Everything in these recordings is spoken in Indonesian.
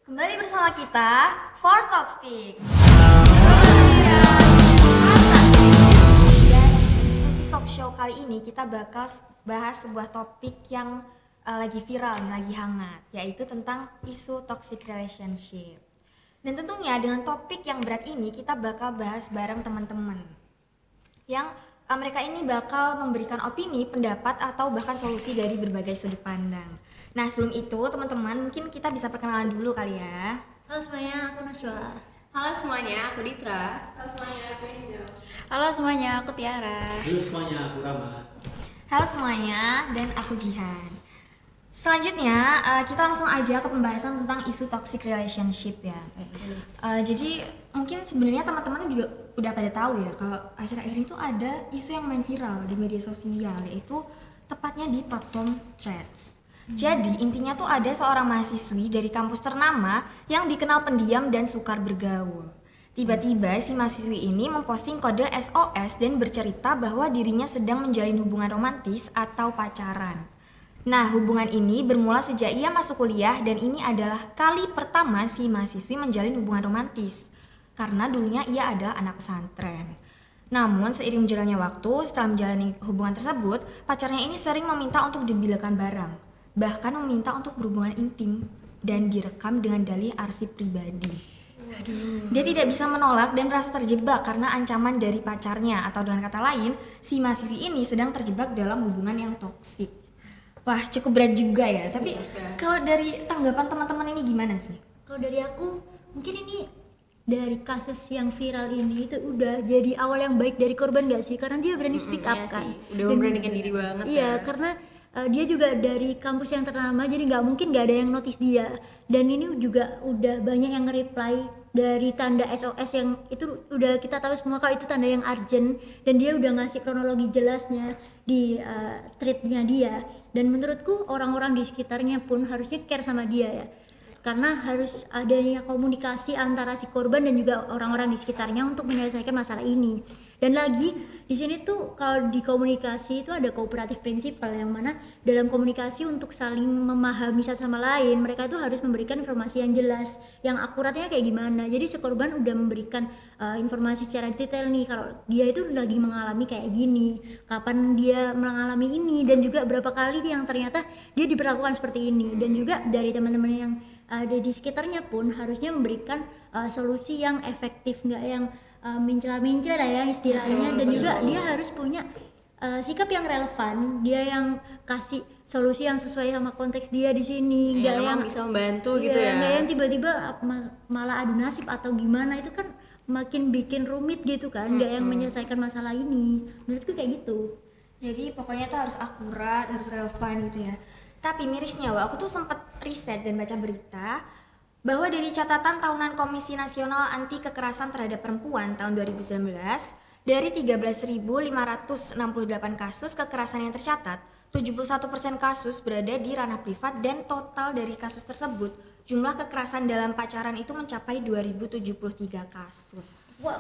Kembali bersama kita, For Talk Stick. Dan di sesi talk show kali ini kita bakal bahas sebuah topik yang lagi viral, lagi hangat, yaitu tentang isu toxic relationship. Dan tentunya dengan topik yang berat ini kita bakal bahas bareng teman-teman yang mereka ini bakal memberikan opini, pendapat, atau bahkan solusi dari berbagai sudut pandang. Nah, sebelum itu teman-teman mungkin kita bisa perkenalan dulu kali ya. Halo semuanya, aku Najwa. Halo semuanya, aku Ditra. Halo semuanya, aku Angel. Halo semuanya, aku Tiara. Halo semuanya, aku Rama. Halo semuanya, dan aku Jihan. Selanjutnya kita langsung aja ke pembahasan tentang isu toxic relationship ya. Jadi mungkin sebenarnya teman-teman juga udah pada tahu ya kalau akhir-akhir itu ada isu yang main viral di media sosial, yaitu tepatnya di platform Threads. Jadi intinya tuh ada seorang mahasiswi dari kampus ternama yang dikenal pendiam dan sukar bergaul. Tiba-tiba si mahasiswi ini memposting kode SOS dan bercerita bahwa dirinya sedang menjalin hubungan romantis atau pacaran. Nah, hubungan ini bermula sejak ia masuk kuliah dan ini adalah kali pertama si mahasiswi menjalin hubungan romantis. Karena dulunya ia adalah anak pesantren. Namun seiring berjalannya waktu, setelah menjalani hubungan tersebut, pacarnya ini sering meminta untuk dibilakan barang. Bahkan meminta untuk berhubungan intim dan direkam dengan dalih arsip pribadi. Dia tidak bisa menolak dan merasa terjebak karena ancaman dari pacarnya, atau dengan kata lain, si mahasiswi ini sedang terjebak dalam hubungan yang toksik. Wah, cukup berat juga ya. Tapi kalau dari tanggapan teman-teman ini gimana sih? Kalau dari aku, mungkin ini dari kasus yang viral ini itu udah jadi awal yang baik dari korban gak sih? Karena dia berani speak up Iya kan. sih. Udah memberanikan diri banget. Iya, ya. karena dia juga dari kampus yang ternama, jadi nggak mungkin nggak ada yang notice dia. Dan ini juga udah banyak yang nge-reply dari tanda SOS yang itu udah kita tahu semua kalau itu tanda yang urgent, dan dia udah ngasih kronologi jelasnya di thread-nya dia. Dan menurutku orang-orang di sekitarnya pun harusnya care sama dia ya, karena harus adanya komunikasi antara si korban dan juga orang-orang di sekitarnya untuk menyelesaikan masalah ini. Dan lagi di sini tuh kalau di komunikasi itu ada kooperatif prinsipal, yang mana dalam komunikasi untuk saling memahami satu sama lain, mereka itu harus memberikan informasi yang jelas, yang akuratnya kayak gimana. Jadi si korban udah memberikan informasi secara detail nih kalau dia itu lagi mengalami kayak gini, kapan dia mengalami ini, dan juga berapa kali yang ternyata dia diperlakukan seperti ini. Dan juga dari teman-teman yang ada di sekitarnya pun harusnya memberikan solusi yang efektif, nggak yang mencela-mencela lah ya istilahnya. Dan juga dia harus punya sikap yang relevan, dia yang kasih solusi yang sesuai sama konteks dia di sini, nggak yang bisa membantu gitu ya. nggak yang tiba-tiba malah adu nasib atau gimana, itu kan makin bikin rumit gitu kan, nggak yang menyelesaikan masalah ini. Menurutku kayak gitu. Jadi pokoknya tuh harus akurat, harus relevan gitu ya. Tapi mirisnya, aku tuh sempat riset dan baca berita bahwa dari catatan tahunan Komisi Nasional Anti Kekerasan Terhadap Perempuan tahun 2019, dari 13.568 kasus kekerasan yang tercatat, 71% kasus berada di ranah privat, dan total dari kasus tersebut, jumlah kekerasan dalam pacaran itu mencapai 2073 kasus. Wah,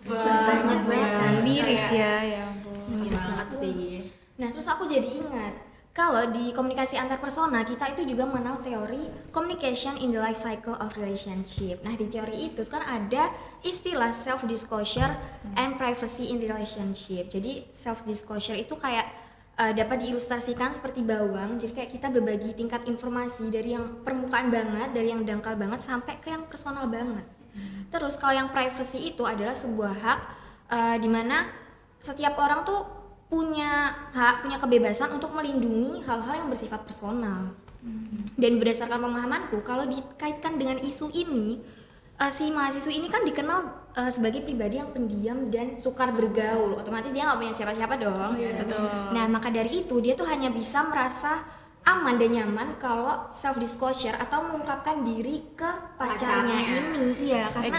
Banyak banget kan, miris ya ampun. Miris banget sih. Nah, terus aku jadi ingat kalau di komunikasi antar persona kita itu juga mengenal teori communication in the life cycle of relationship. Nah, di teori itu kan ada istilah self disclosure and privacy in relationship. Jadi self disclosure itu kayak dapat diilustrasikan seperti bawang. Jadi kayak kita berbagi tingkat informasi dari yang permukaan banget, dari yang dangkal banget sampai ke yang personal banget. Terus kalau yang privacy itu adalah sebuah hak di mana setiap orang tuh punya hak, punya kebebasan untuk melindungi hal-hal yang bersifat personal. Dan berdasarkan pemahamanku, kalau dikaitkan dengan isu ini, si mahasiswa ini kan dikenal sebagai pribadi yang pendiam dan sukar bergaul. Otomatis dia nggak punya siapa-siapa dong. Betul. Nah, maka dari itu dia tuh hanya bisa merasa aman dan nyaman kalau self disclosure atau mengungkapkan diri ke pacarnya ini. Iya, karena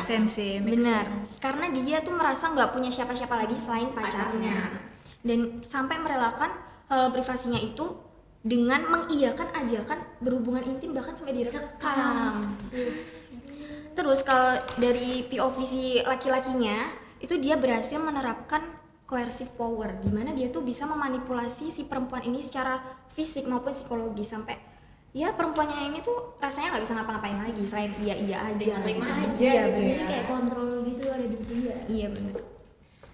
benar. Karena dia tuh merasa nggak punya siapa-siapa lagi selain pacarnya. Dan sampai merelakan hal privasinya itu dengan mengiyakan ajakan berhubungan intim, bahkan sampai direkam. Terus kalau dari POV si laki-lakinya itu dia berhasil menerapkan coercive power, di mana dia tuh bisa memanipulasi si perempuan ini secara fisik maupun psikologi, sampai ya perempuannya ini tuh rasanya nggak bisa ngapa-ngapain lagi selain iya aja Terima gitu. aja Iya gitu bener. ya. Kayak kontrol gitu ada di sini ya. Iya bener.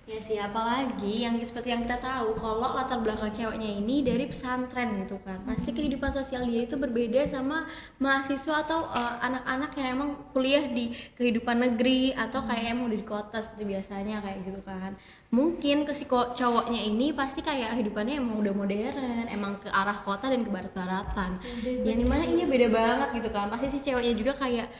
Ya sih, apalagi yang seperti yang kita tahu kalau latar belakang ceweknya ini dari pesantren gitu kan, pasti kehidupan sosial dia itu berbeda sama mahasiswa atau anak-anak yang emang kuliah di kehidupan negeri atau kayak emang udah di kota seperti biasanya kayak gitu kan. Mungkin ke si cowoknya ini pasti kayak kehidupannya emang udah modern, emang ke arah kota dan ke barat-baratan, yang dimana iya beda banget gitu kan. Pasti si ceweknya juga kayak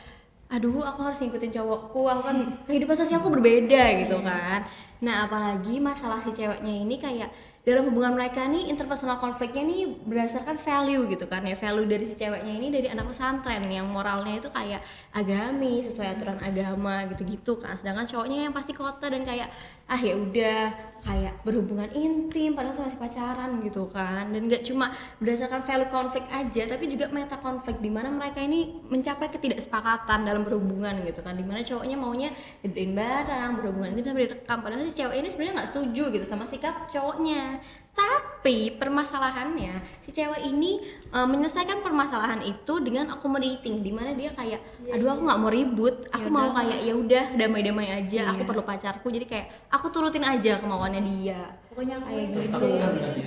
aduh aku harus ngikutin cowokku, aku kan kehidupan sosialku berbeda gitu kan. Nah apalagi masalah si ceweknya ini kayak dalam hubungan mereka nih interpersonal konfliknya nih berdasarkan value gitu kan ya, value dari si ceweknya ini dari anak pesantren yang moralnya itu kayak agamis sesuai aturan agama gitu-gitu kan, sedangkan cowoknya yang pasti kota dan kayak ya udah kayak berhubungan intim padahal masih pacaran gitu kan. Dan gak cuma berdasarkan value konflik aja tapi juga meta konflik di mana mereka ini mencapai ketidaksepakatan dalam berhubungan gitu kan, dimana cowoknya maunya dibeliin barang, berhubungan intim sampai direkam, padahal si cewek ini sebenarnya nggak setuju gitu sama sikap cowoknya. Tapi permasalahannya si cewek ini menyelesaikan permasalahan itu dengan accommodating, dimana dia kayak aduh aku nggak mau ribut, aku mau kayak ya udah damai-damai aja, aku perlu pacarku jadi kayak aku turutin aja kemauannya dia, Pokoknya aku kayak itu gitu.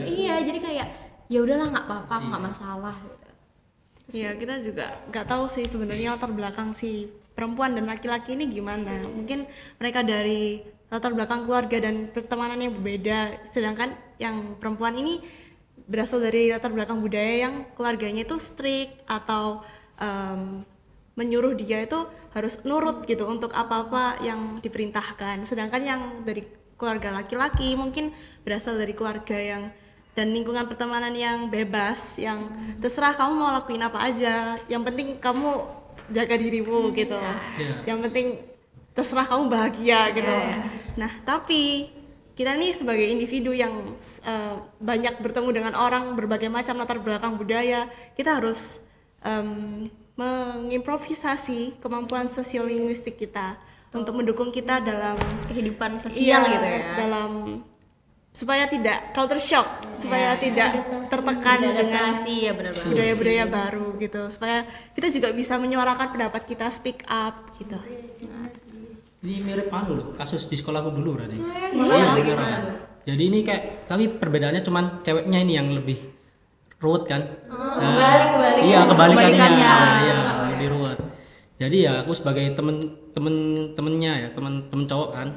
Iya jadi kayak ya udahlah nggak apa-apa, aku nggak masalah gitu. Iya, kita juga nggak tahu sih sebenarnya latar belakang si perempuan dan laki-laki ini gimana. Mungkin mereka dari latar belakang keluarga dan pertemanan yang berbeda, sedangkan yang perempuan ini berasal dari latar belakang budaya yang keluarganya itu strict atau menyuruh dia itu harus nurut gitu untuk apa-apa yang diperintahkan. Sedangkan yang dari keluarga laki-laki mungkin berasal dari keluarga yang dan lingkungan pertemanan yang bebas, yang terserah kamu mau lakuin apa aja, yang penting kamu jaga dirimu gitu. Yang penting terserah kamu bahagia gitu. Nah tapi kita nih sebagai individu yang banyak bertemu dengan orang berbagai macam latar belakang budaya, kita harus mengimprovisasi kemampuan sosiolinguistik kita untuk mendukung kita dalam Kehidupan sosial gitu ya, dalam supaya tidak culture shock, supaya tidak tertekan dengan adaptasi ya benar-benar budaya-budaya baru gitu, supaya kita juga bisa menyuarakan pendapat kita, speak up gitu. Ini mirip loh, kasus di sekolahku dulu berarti. Iya, beneran. Jadi ini kayak tapi perbedaannya cuman ceweknya ini yang lebih ruwet kan. Iya, kebalikannya. Iya, lebih ruwet. Jadi ya aku sebagai temennya ya, temen cowok kan,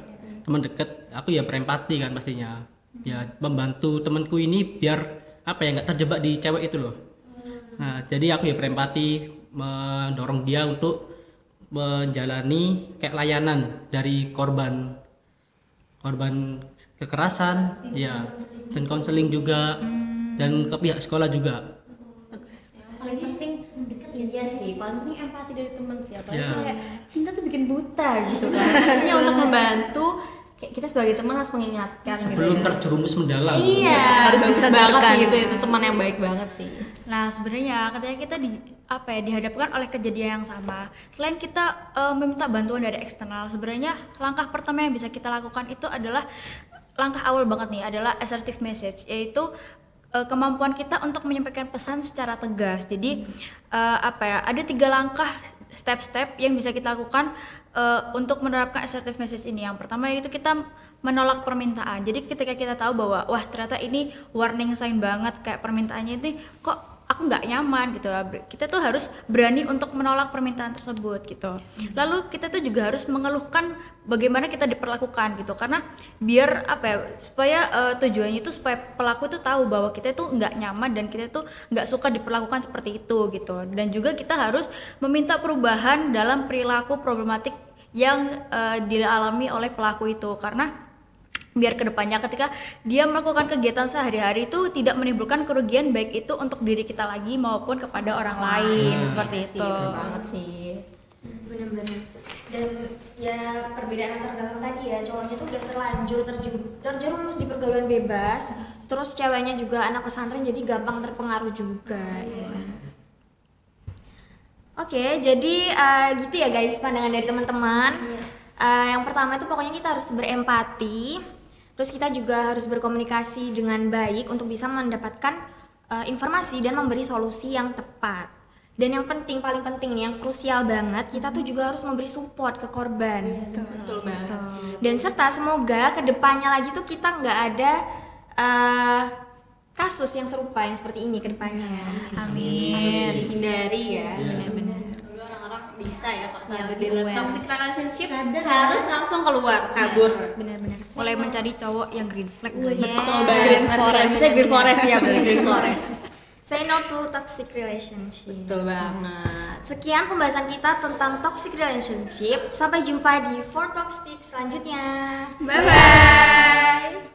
temen deket, aku ya berempati kan pastinya. Ya membantu temanku ini biar apa ya nggak terjebak di cewek itu loh. Nah, jadi aku ya berempati mendorong dia untuk menjalani kayak layanan dari korban kekerasan ya, dan konseling juga dan ke pihak sekolah juga. paling penting deket iya sih, paling penting empati dari teman sih, apalagi Ya. kayak cinta tuh bikin buta gitu kan. Rasanya untuk membantu kayak kita sebagai teman harus mengingatkan Sebelum gitu ya. terjerumus mendalam. Iya, Harus bagus disadarkan. banget sih itu teman yang baik banget sih. Nah, sebenarnya ketika kita dihadapkan oleh kejadian yang sama, selain kita meminta bantuan dari eksternal, sebenarnya langkah pertama yang bisa kita lakukan itu adalah langkah awal banget nih, adalah assertive message, yaitu kemampuan kita untuk menyampaikan pesan secara tegas. Jadi ada 3 langkah step-step yang bisa kita lakukan untuk menerapkan assertive message ini. Yang pertama yaitu kita menolak permintaan. Jadi ketika kita tahu bahwa wah ternyata ini warning sign banget, kayak permintaannya ini kok aku nggak nyaman gitu, kita tuh harus berani untuk menolak permintaan tersebut gitu. Lalu kita tuh juga harus mengeluhkan bagaimana kita diperlakukan gitu, karena biar supaya tujuannya itu supaya pelaku tuh tahu bahwa kita tuh nggak nyaman dan kita tuh nggak suka diperlakukan seperti itu gitu. Dan juga kita harus meminta perubahan dalam perilaku problematik yang dialami oleh pelaku itu, karena biar kedepannya ketika dia melakukan kegiatan sehari-hari itu tidak menimbulkan kerugian baik itu untuk diri kita lagi maupun kepada orang lain seperti itu. Bener banget sih. Bener-bener. Dan ya perbedaan antar agama tadi ya, cowoknya tuh udah terlanjur terjerumus di pergaulan bebas, terus ceweknya juga anak pesantren jadi gampang terpengaruh juga gitu kan. Oke, jadi gitu ya guys pandangan dari teman-teman. Yang pertama itu pokoknya kita harus berempati, terus kita juga harus berkomunikasi dengan baik untuk bisa mendapatkan informasi dan memberi solusi yang tepat. Dan yang penting, paling penting nih, yang krusial banget, kita tuh juga harus memberi support ke korban. Betul banget. Dan serta semoga kedepannya lagi tuh kita nggak ada kasus yang serupa yang seperti ini kedepannya. Harus dihindari ya. Benar-benar. Semoga orang-orang bisa ya kalau ada di dalam toxic relationship harus langsung keluar kabur. Benar-benar. Mulai mencari cowok yang green flag. Betul banget. Green forest. Bisa green forest ya, bener green forest. Say no to toxic relationship. Betul banget. Sekian pembahasan kita tentang toxic relationship. Sampai jumpa di For Talk Stick selanjutnya. Bye bye.